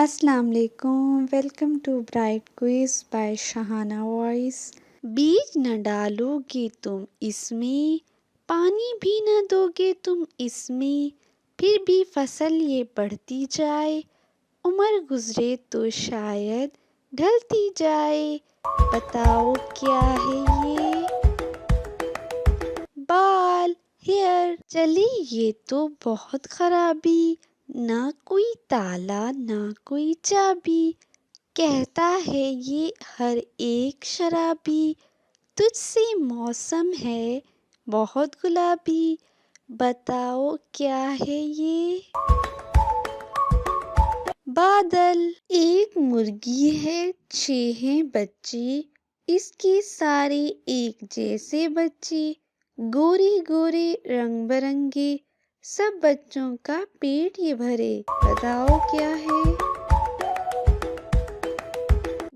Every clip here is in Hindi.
अस्सलाम वालेकुम। Welcome to bright quiz by Shahana voice. बीज न डालोगे तुम इसमें, पानी भी न दोगे तुम इसमें, फिर भी फसल ये बढ़ती जाए, उम्र गुजरे तो शायद ढलती जाए। बताओ क्या है ये? बाल, हेयर। चली ये तो बहुत खराबी, ना कोई ताला ना कोई चाबी, कहता है ये हर एक शराबी, तुझसे मौसम है बहुत गुलाबी, बताओ क्या है ये? बादल। एक मुर्गी है, 6 हैं बच्चे, इसके सारे एक जैसे बच्चे, गोरे गोरे रंग बिरंगे, सब बच्चों का पेट ये भरे, बताओ क्या है?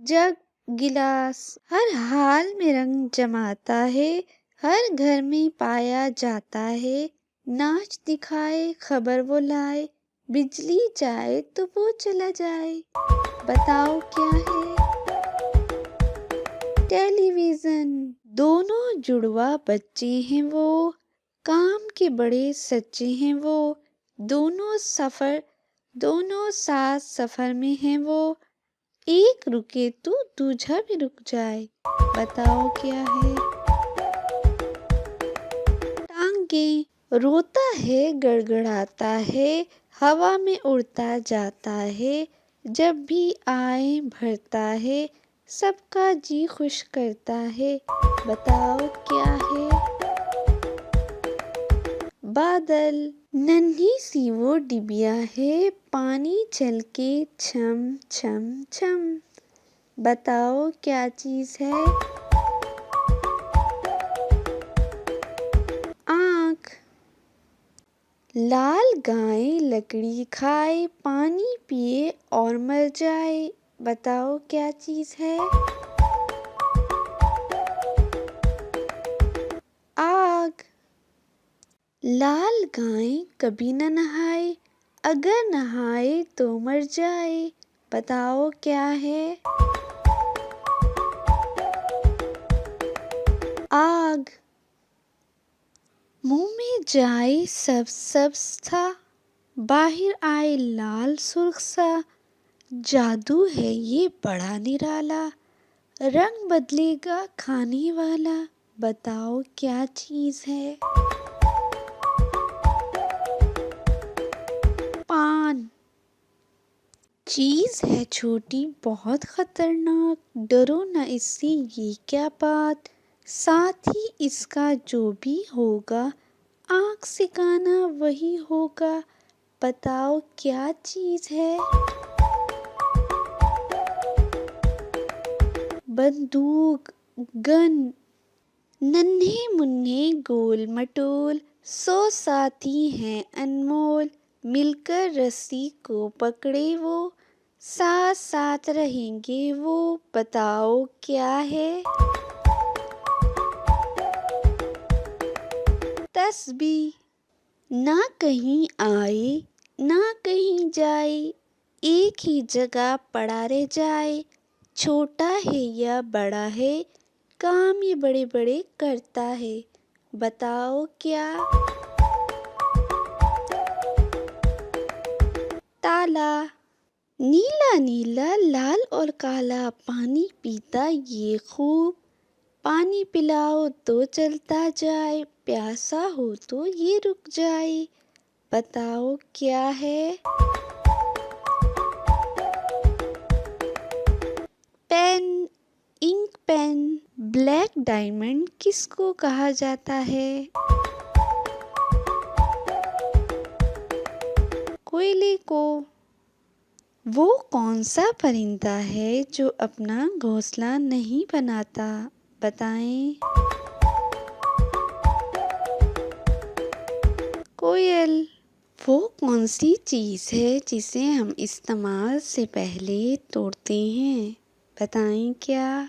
जग, गिलास। हर हाल में रंग जमाता है, हर घर में पाया जाता है, नाच दिखाए खबर वो लाए, बिजली जाए तो वो चला जाए, बताओ क्या है? टेलीविजन। दोनों जुड़वा बच्चे हैं वो, काम के बड़े सच्चे हैं वो, दोनों साथ सफर में हैं वो, एक रुके तो दूजा भी रुक जाए, बताओ क्या है? टांगे। रोता है गड़गड़ाता है, हवा में उड़ता जाता है, जब भी आए भरता है, सबका जी खुश करता है, बताओ क्या है? बादल। नन्ही सी वो डिबिया है, पानी छलके छम छम छम, बताओ क्या चीज है? आँख। लाल गाय लकड़ी खाए, पानी पिए और मर जाए, बताओ क्या चीज है? आग। लाल गाय कभी न नहाए, अगर नहाए तो मर जाए, बताओ क्या है? आग। मुंह में जाए सब सब्ज था, बाहर आए लाल सुर्ख सा, जादू है ये बड़ा निराला, रंग बदलेगा खाने वाला, बताओ क्या चीज है? पान। चीज है छोटी बहुत खतरनाक, डरो न इससे ये क्या बात, साथ ही इसका जो भी होगा, आँख से काना वही होगा, बताओ क्या चीज है? बंदूक, गन। नन्हे मुन्ने गोल मटोल, 100 साथी हैं अनमोल, मिलकर रस्सी को पकड़े वो, साथ साथ रहेंगे वो, बताओ क्या है? तस्बीह। ना कहीं आए ना कहीं जाए, एक ही जगह पड़ा रह जाए, छोटा है या बड़ा है, काम ये बड़े बड़े करता है, बताओ क्या? ताला। नीला नीला लाल और काला, पानी पीता ये खूब, पानी पिलाओ तो चलता जाए, प्यासा हो तो ये रुक जाए, बताओ क्या है? Pen, ink pen. Black diamond किसको कहा जाता है? कोयले को। वो कौन सा परिंदा है जो अपना घोंसला नहीं बनाता, बताएं? कोयल। वो कौन सी चीज है जिसे हम इस्तेमाल से पहले तोड़ते हैं, बताएं क्या?